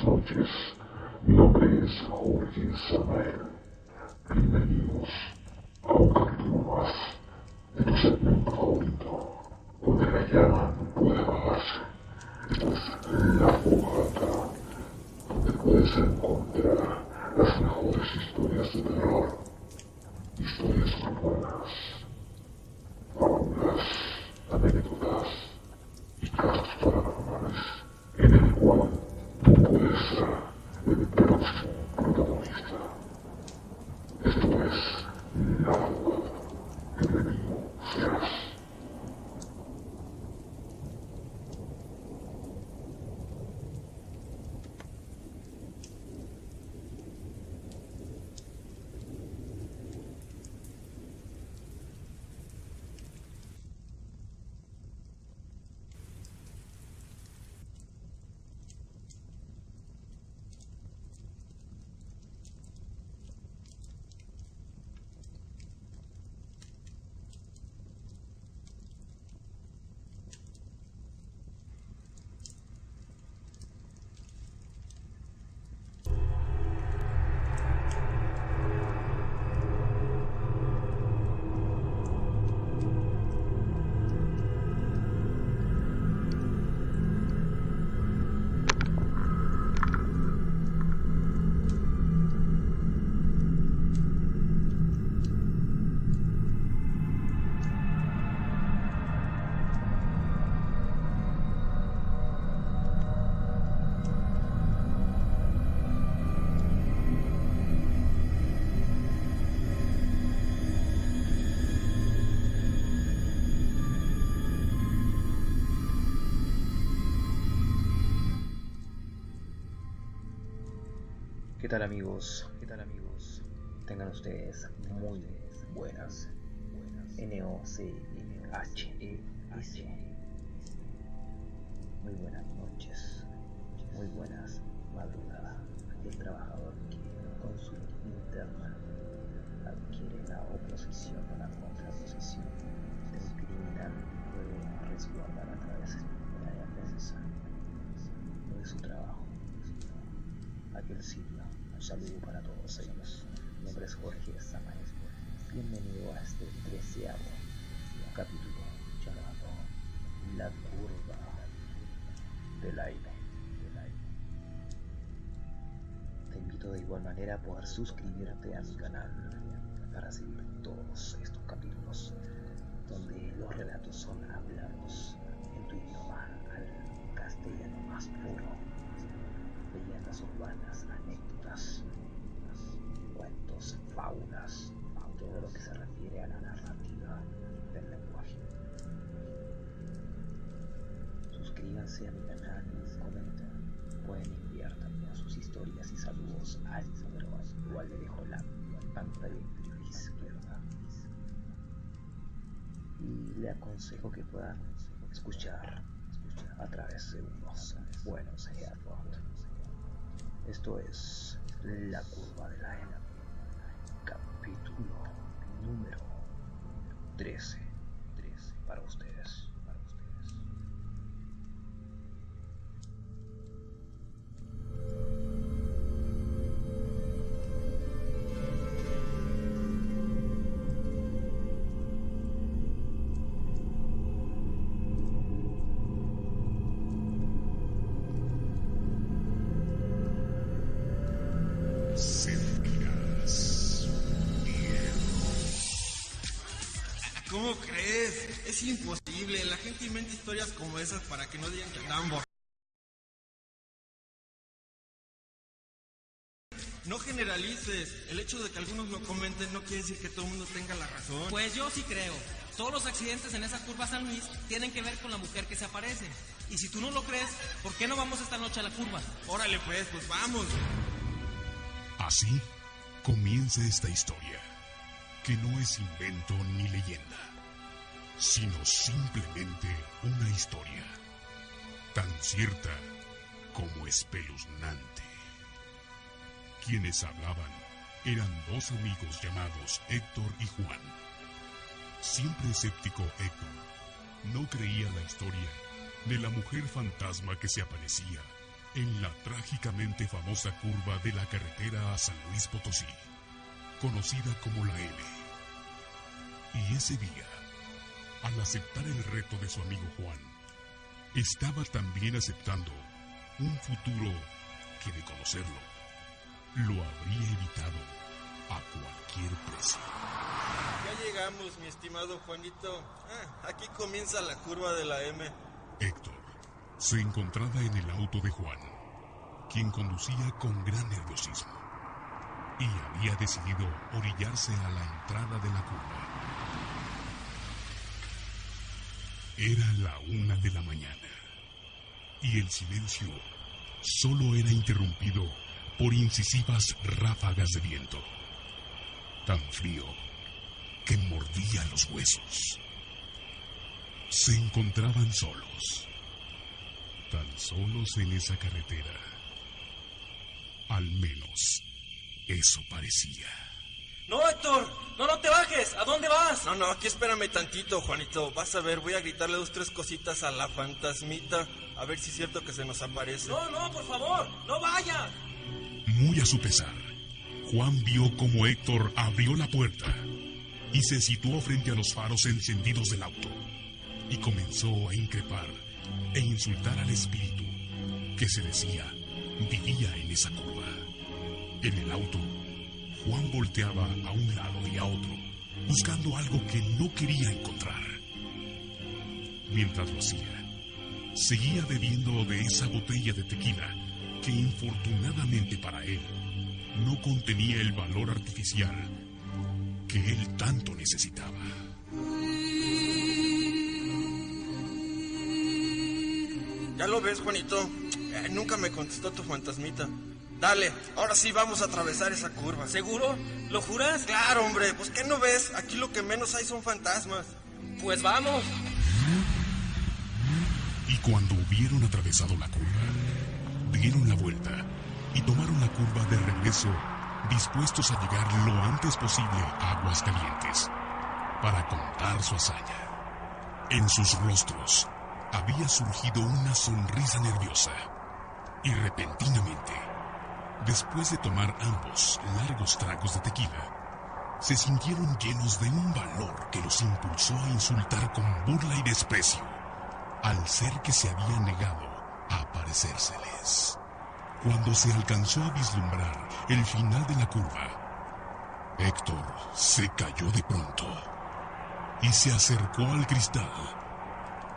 Buenas noches, mi nombre es Jorge Samael. Bienvenidos a un capítulo más de tu segmento favorito, donde la llama no puede apagarse. Esto es La Fogata, donde puedes encontrar las mejores historias de terror, historias urbanas, fábulas, anécdotas y casos paranormales, en el cual tú puedes ser el próximo protagonista. Esto es La Fogata. Bienvenido seas. ¿Qué tal amigos? Tengan ustedes muy buenas NOCHES. Muy buenas noches, muy buenas madrugadas. Aquel trabajador que con su linterna adquiere la oposición o la contraposición de un criminal y puede resguardar a través de la defensa o de su trabajo aquel sitio. Un saludo para todos ellos. Mi nombre es Jorge Samael. Bienvenido a este 13º capítulo llamado La Curva del Aire. Te invito de igual manera a poder suscribirte a mi canal para seguir todos estos capítulos donde los relatos son hablados en tu idioma al castellano más puro. Leyendas urbanas, anécdotas, cuentos, fábulas, todo lo que se refiere a la narrativa del lenguaje. Suscríbanse a mi canal, comenten, pueden enviar también sus historias y saludos al número al cual le dejo la pantalla inferior izquierda. Y le aconsejo que puedan escuchar a través de unos buenos headphones. Esto es La Curva del Aire, capítulo número 13 para ustedes. ¿Cómo crees? Es imposible. La gente inventa historias como esas para que no digan que andaban borrachos. No generalices. El hecho de que algunos lo comenten no quiere decir que todo el mundo tenga la razón. Pues yo sí creo. Todos los accidentes en esa curva San Luis tienen que ver con la mujer que se aparece. Y si tú no lo crees, ¿por qué no vamos esta noche a la curva? Órale pues vamos. Así comienza esta historia, que no es invento ni leyenda, sino simplemente una historia, tan cierta como espeluznante. Quienes hablaban eran dos amigos llamados Héctor y Juan. Siempre escéptico Héctor no creía la historia de la mujer fantasma que se aparecía en la trágicamente famosa curva de la carretera a San Luis Potosí, conocida como la M. Y ese día, al aceptar el reto de su amigo Juan, estaba también aceptando un futuro que, de conocerlo, lo habría evitado a cualquier precio. Ya llegamos, mi estimado Juanito. Aquí comienza la curva de la M. Héctor se encontraba en el auto de Juan, quien conducía con gran nerviosismo, y había decidido orillarse a la entrada de la curva. Era la 1 de la mañana, y el silencio solo era interrumpido por incisivas ráfagas de viento, tan frío que mordía los huesos. Se encontraban solos, tan solos en esa carretera. Al menos eso parecía. No, Héctor, no te bajes. ¿A dónde vas? No, aquí espérame tantito, Juanito. Vas a ver, voy a gritarle 2, 3 cositas a la fantasmita, a ver si es cierto que se nos aparece. No, por favor, no vayas. Muy a su pesar, Juan vio cómo Héctor abrió la puerta y se situó frente a los faros encendidos del auto y comenzó a increpar e insultar al espíritu que, se decía, vivía en esa curva. En el auto, Juan volteaba a un lado y a otro, buscando algo que no quería encontrar. Mientras lo hacía, seguía bebiendo de esa botella de tequila que, infortunadamente para él, no contenía el valor artificial que él tanto necesitaba. ¿Ya lo ves, Juanito? Nunca me contestó tu fantasmita. Dale, ahora sí vamos a atravesar esa curva. ¿Seguro? ¿Lo juras? Claro, hombre, pues ¿qué no ves? Aquí lo que menos hay son fantasmas. Pues vamos. Y cuando hubieron atravesado la curva, dieron la vuelta y tomaron la curva de regreso, dispuestos a llegar lo antes posible a Aguascalientes para contar su hazaña. En sus rostros había surgido una sonrisa nerviosa y, repentinamente, después de tomar ambos largos tragos de tequila, se sintieron llenos de un valor que los impulsó a insultar con burla y desprecio al ser que se había negado a aparecérseles. Cuando se alcanzó a vislumbrar el final de la curva, Héctor se cayó de pronto y se acercó al cristal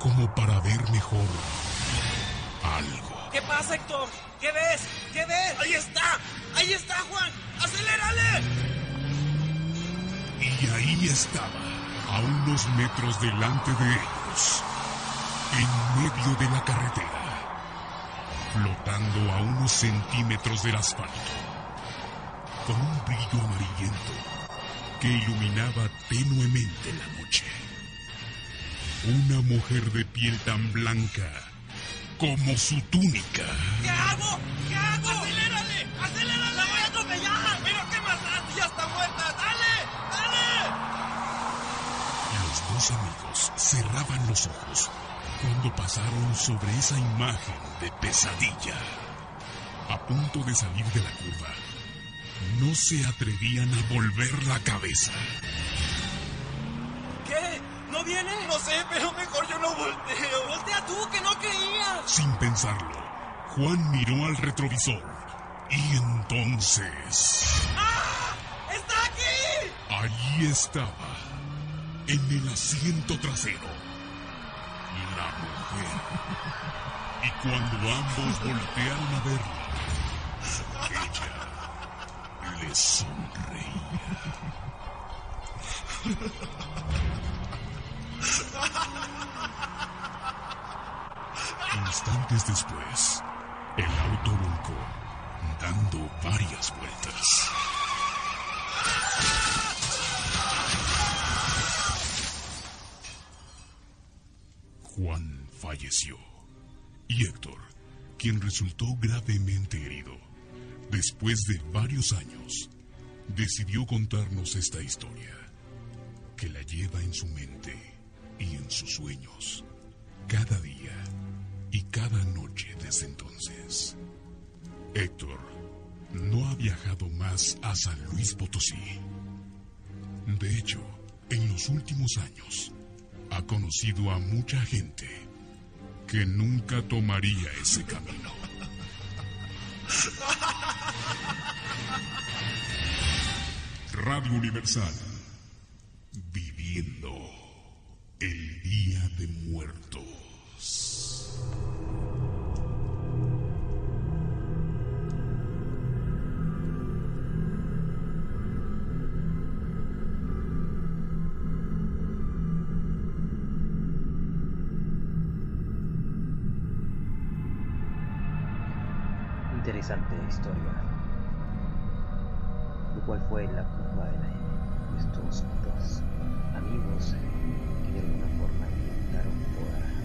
como para ver mejor algo. ¿Qué pasa, Héctor? ¿Qué ves? ¿Qué ves? ¡Ahí está, Juan! ¡Acelérale! Y ahí estaba, a unos metros delante de ellos, en medio de la carretera, flotando a unos centímetros del asfalto, con un brillo amarillento que iluminaba tenuemente la noche. Una mujer de piel tan blanca como su túnica. ¿Qué hago? ¡Acelérale! ¡La voy a atropellar! ¡Pero qué más da! ¡Ya está muerta! ¡Dale! Los dos amigos cerraban los ojos cuando pasaron sobre esa imagen de pesadilla. A punto de salir de la curva, no se atrevían a volver la cabeza. ¿Qué? ¿No viene? No sé, pero mejor yo no volteo. ¡Voltea tú, que no creías! Sin pensarlo, Juan miró al retrovisor y entonces... ¡Ah! ¡Está aquí! Allí estaba, en el asiento trasero, la mujer. Y cuando ambos voltearon a verla, ella les sonreía. Instantes después, el auto volcó, dando varias vueltas. Juan falleció, y Héctor, quien resultó gravemente herido, después de varios años, decidió contarnos esta historia, que la lleva en su mente y en sus sueños, cada día y cada noche desde entonces. Héctor no ha viajado más a San Luis Potosí. De hecho, en los últimos años, ha conocido a mucha gente que nunca tomaría ese camino. Radio Universal, viviendo el Día de Muertos. Interesante historia. Lo cual fue la curva de estos dos amigos que de alguna forma intentaron por